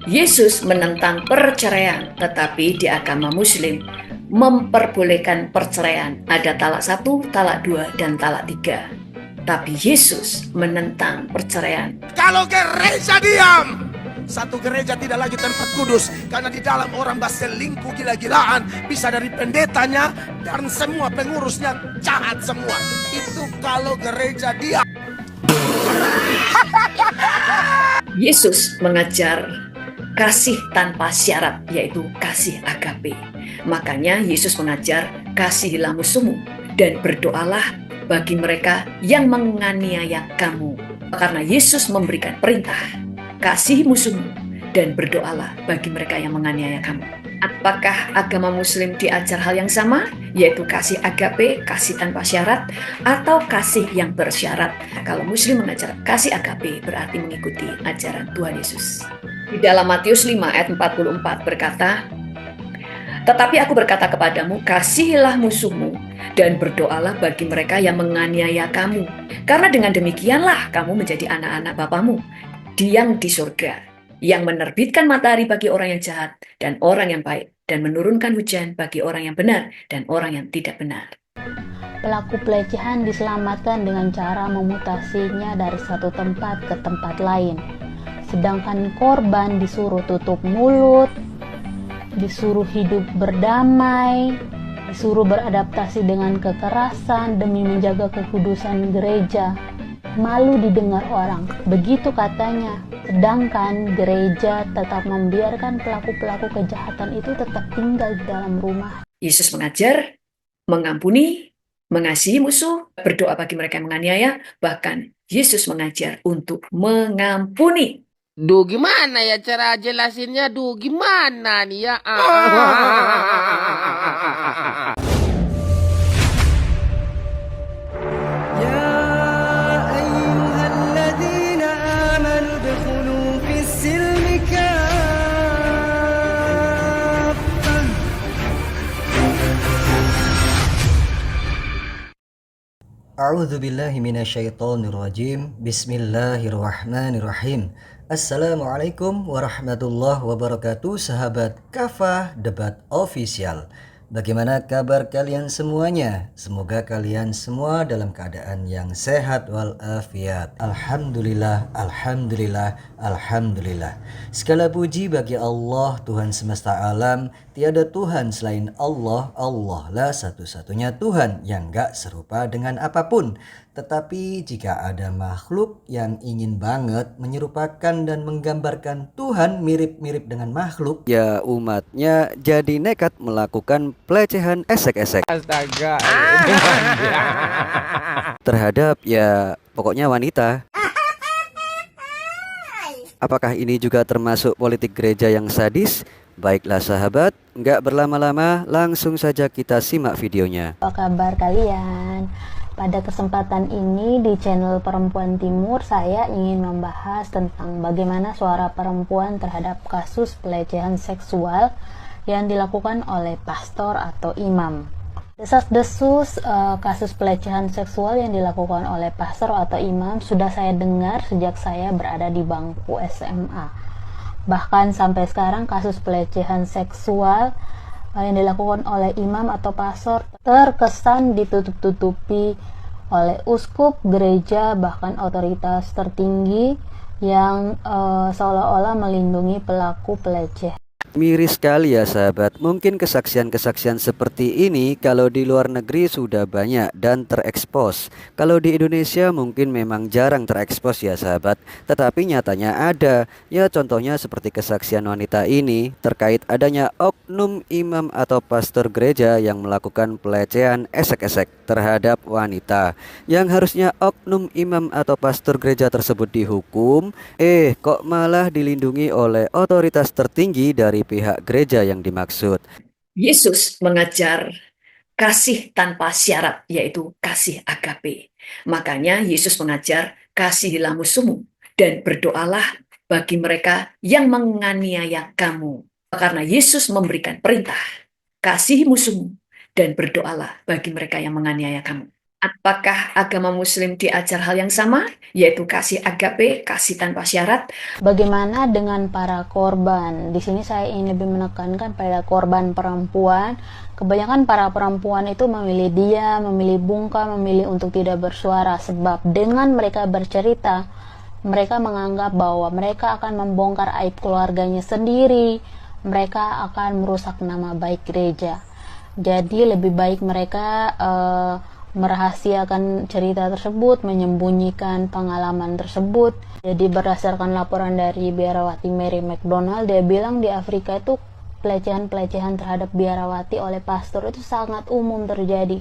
Yesus menentang perceraian, tetapi di agama Muslim memperbolehkan perceraian. Ada talak satu, talak dua, dan talak tiga. Tapi Yesus menentang perceraian. Kalau gereja diam, satu gereja tidak lagi tempat kudus. Karena di dalam orang berselingkuh gila-gilaan, bisa dari pendetanya dan semua pengurusnya jahat semua. Itu kalau gereja diam. Yesus mengajar kasih tanpa syarat, yaitu kasih agape. Makanya Yesus mengajar kasihilah musuhmu dan berdoalah bagi mereka yang menganiaya kamu. Karena Yesus memberikan perintah, kasihi musuhmu dan berdoalah bagi mereka yang menganiaya kamu. Apakah agama Muslim diajar hal yang sama, yaitu kasih agape, kasih tanpa syarat, atau kasih yang bersyarat? Kalau Muslim mengajar kasih agape, berarti mengikuti ajaran Tuhan Yesus. Di dalam Matius 5 ayat 44 berkata, tetapi aku berkata kepadamu, kasihilah musuhmu dan berdoalah bagi mereka yang menganiaya kamu. Karena dengan demikianlah kamu menjadi anak-anak Bapamu yang di surga, yang menerbitkan matahari bagi orang yang jahat dan orang yang baik, dan menurunkan hujan bagi orang yang benar dan orang yang tidak benar. Pelaku pelecehan diselamatkan dengan cara memutasinya dari satu tempat ke tempat lain. Sedangkan korban disuruh tutup mulut, disuruh hidup berdamai, disuruh beradaptasi dengan kekerasan demi menjaga kekudusan gereja. Malu didengar orang, begitu katanya. Sedangkan gereja tetap membiarkan pelaku-pelaku kejahatan itu tetap tinggal di dalam rumah. Yesus mengajar mengampuni, mengasihi musuh, berdoa bagi mereka yang menganiaya, bahkan Yesus mengajar untuk mengampuni. Duh, gimana ya cara jelasinnya? Duh, gimana nih ya? A'udzu billahi minasyaitonir rajim. Bismillahirrahmanirrahim. Assalamualaikum warahmatullahi wabarakatuh, sahabat Kafah Debat Official. Bagaimana kabar kalian semuanya? Semoga kalian semua dalam keadaan yang sehat walafiat. Alhamdulillah, alhamdulillah, alhamdulillah. Segala puji bagi Allah, Tuhan semesta alam. Tiada Tuhan selain Allah. Allah lah satu-satunya Tuhan yang gak serupa dengan apapun. Tetapi jika ada makhluk yang ingin banget menyerupakan dan menggambarkan Tuhan mirip-mirip dengan makhluk, ya umatnya jadi nekat melakukan pelecehan esek-esek. Astaga. Terhadap ya pokoknya wanita. Apakah ini juga termasuk politik gereja yang sadis? Baiklah sahabat, nggak berlama-lama, langsung saja kita simak videonya. Apa kabar kalian? Pada kesempatan ini di channel Perempuan Timur, saya ingin membahas tentang bagaimana suara perempuan terhadap kasus pelecehan seksual yang dilakukan oleh pastor atau imam. Desas-desus kasus pelecehan seksual yang dilakukan oleh pastor atau imam sudah saya dengar sejak saya berada di bangku SMA. Bahkan sampai sekarang kasus pelecehan seksual yang dilakukan oleh imam atau pastor terkesan ditutup-tutupi oleh uskup, gereja, bahkan otoritas tertinggi yang seolah-olah melindungi pelaku pelecehan. Miris sekali ya sahabat, mungkin kesaksian-kesaksian seperti ini kalau di luar negeri sudah banyak dan terekspos. Kalau di Indonesia mungkin memang jarang terekspos ya sahabat, tetapi nyatanya ada. Ya contohnya seperti kesaksian wanita ini terkait adanya oknum imam atau pastor gereja yang melakukan pelecehan esek-esek terhadap wanita. Yang harusnya oknum imam atau pastor gereja tersebut dihukum, kok malah dilindungi oleh otoritas tertinggi dari pihak gereja yang dimaksud. Yesus mengajar kasih tanpa syarat, yaitu kasih agape. Makanya Yesus mengajar kasihilah musuhmu dan berdoalah bagi mereka yang menganiaya kamu. Karena Yesus memberikan perintah, kasihi musuhmu dan berdoalah bagi mereka yang menganiaya kamu. Apakah agama Muslim diajar hal yang sama, yaitu kasih agape, kasih tanpa syarat? Bagaimana dengan para korban? Di sini saya ingin lebih menekankan pada korban perempuan. Kebanyakan para perempuan itu memilih diam, memilih bungkam, memilih untuk tidak bersuara, sebab dengan mereka bercerita, mereka menganggap bahwa mereka akan membongkar aib keluarganya sendiri, mereka akan merusak nama baik gereja. Jadi lebih baik mereka merahasiakan cerita tersebut, menyembunyikan pengalaman tersebut. Jadi berdasarkan laporan dari biarawati Mary McDonald, dia bilang di Afrika itu pelecehan-pelecehan terhadap biarawati oleh pastor itu sangat umum terjadi.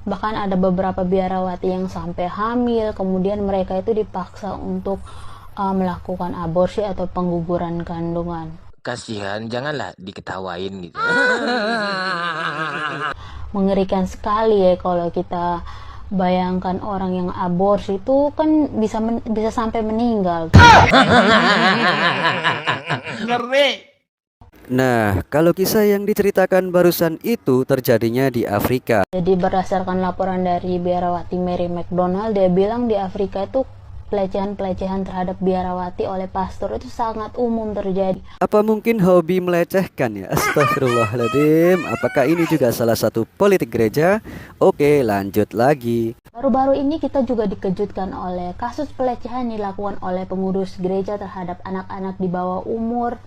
Bahkan ada beberapa biarawati yang sampai hamil, kemudian mereka itu dipaksa untuk melakukan aborsi atau pengguguran kandungan. Kasihan, janganlah diketawain gitu. Mengerikan sekali ya kalau kita bayangkan orang yang aborsi itu kan bisa sampai meninggal. Nah, kalau kisah yang diceritakan barusan itu terjadinya di Afrika. Jadi berdasarkan laporan dari biarawati Mary McDonald, dia bilang di Afrika itu pelecehan-pelecehan terhadap biarawati oleh pastor itu sangat umum terjadi. Apa mungkin hobi melecehkan ya? Astagfirullahaladzim. Apakah ini juga salah satu politik gereja? Oke, lanjut lagi. Baru-baru ini kita juga dikejutkan oleh kasus pelecehan yang dilakukan oleh pengurus gereja terhadap anak-anak di bawah umur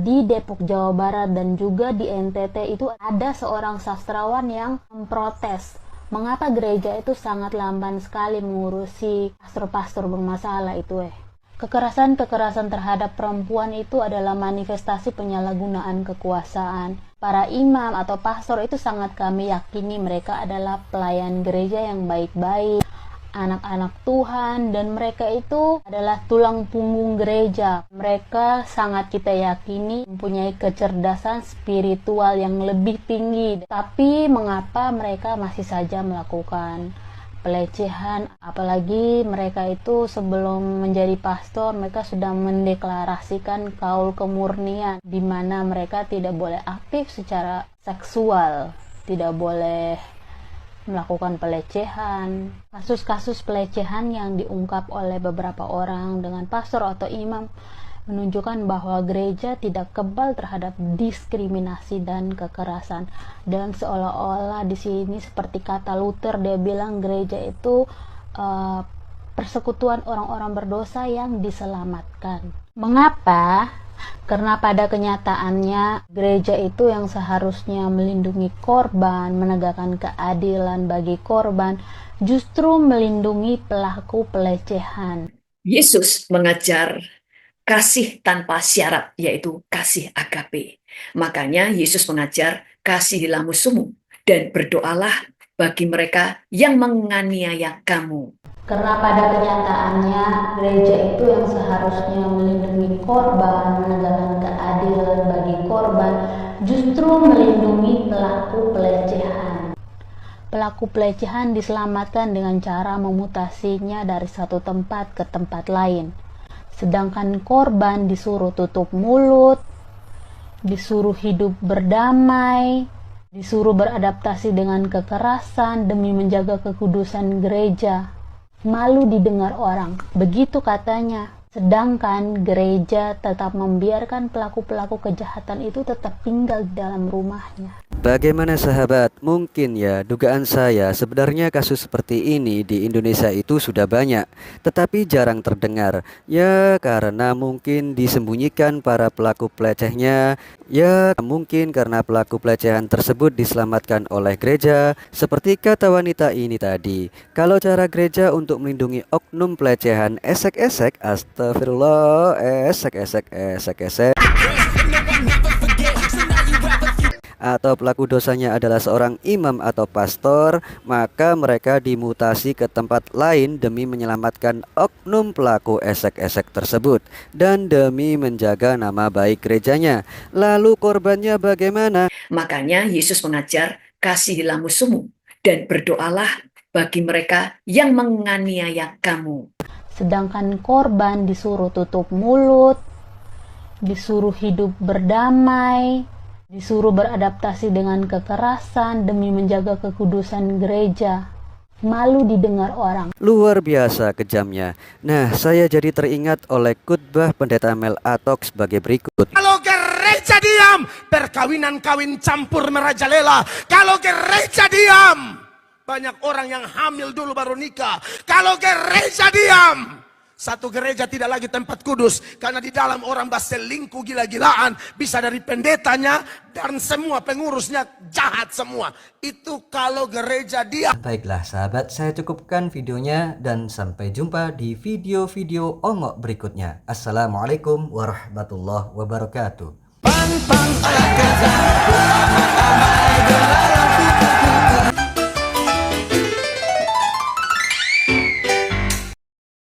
di Depok, Jawa Barat, dan juga di NTT. Itu ada seorang sastrawan yang memprotes mengapa gereja itu sangat lamban sekali mengurusi pastor-pastor bermasalah itu. Kekerasan-kekerasan terhadap perempuan itu adalah manifestasi penyalahgunaan kekuasaan. Para imam atau pastor itu sangat kami yakini mereka adalah pelayan gereja yang baik-baik, anak-anak Tuhan, dan mereka itu adalah tulang punggung gereja. Mereka sangat kita yakini mempunyai kecerdasan spiritual yang lebih tinggi. Tapi mengapa mereka masih saja melakukan pelecehan? Apalagi mereka itu sebelum menjadi pastor, mereka sudah mendeklarasikan kaul kemurnian, di mana mereka tidak boleh aktif secara seksual, tidak boleh melakukan pelecehan. Kasus-kasus pelecehan yang diungkap oleh beberapa orang dengan pastor atau imam menunjukkan bahwa gereja tidak kebal terhadap diskriminasi dan kekerasan. Dan seolah-olah di sini seperti kata Luther, dia bilang gereja itu persekutuan orang-orang berdosa yang diselamatkan. Mengapa? Karena pada kenyataannya gereja itu yang seharusnya melindungi korban, menegakkan keadilan bagi korban, justru melindungi pelaku pelecehan. Yesus mengajar kasih tanpa syarat, yaitu kasih agape. Makanya Yesus mengajar kasihilah musuhmu dan berdoalah bagi mereka yang menganiaya kamu. Karena pada kenyataannya gereja itu yang seharusnya melindungi korban, menegakkan keadilan bagi korban, justru melindungi pelaku pelecehan. Pelaku pelecehan diselamatkan dengan cara memutasinya dari satu tempat ke tempat lain. Sedangkan korban disuruh tutup mulut, disuruh hidup berdamai, disuruh beradaptasi dengan kekerasan demi menjaga kekudusan gereja. Malu didengar orang, begitu katanya. Sedangkan gereja tetap membiarkan pelaku-pelaku kejahatan itu tetap tinggal di dalam rumahnya. Bagaimana sahabat? Mungkin ya dugaan saya sebenarnya kasus seperti ini di Indonesia itu sudah banyak, tetapi jarang terdengar. Ya karena mungkin disembunyikan para pelaku pelecehnya. Ya mungkin karena pelaku pelecehan tersebut diselamatkan oleh gereja. Seperti kata wanita ini tadi, kalau cara gereja untuk melindungi oknum pelecehan esek-esek, astagfirullah, esek-esek atau pelaku dosanya adalah seorang imam atau pastor, maka mereka dimutasi ke tempat lain demi menyelamatkan oknum pelaku esek-esek tersebut dan demi menjaga nama baik gerejanya. Lalu korbannya bagaimana? Makanya Yesus mengajar kasihilah musuhmu dan berdoalah bagi mereka yang menganiaya kamu. Sedangkan korban disuruh tutup mulut, disuruh hidup berdamai, disuruh beradaptasi dengan kekerasan demi menjaga kekudusan gereja. malu didengar orang. Luar biasa kejamnya. Nah, saya jadi teringat oleh khutbah Pendeta Mel Atok sebagai berikut. Kalau gereja diam, perkawinan kawin campur merajalela. Kalau gereja diam, banyak orang yang hamil dulu baru nikah. Kalau gereja diam, satu gereja tidak lagi tempat kudus. Karena di dalam orang berselingkuh gila-gilaan. Bisa dari pendetanya dan semua pengurusnya jahat semua. Itu kalau gereja diam. Baiklah sahabat, saya cukupkan videonya dan sampai jumpa di video-video ongok berikutnya. Assalamualaikum warahmatullahi wabarakatuh. Pang pang olahraga,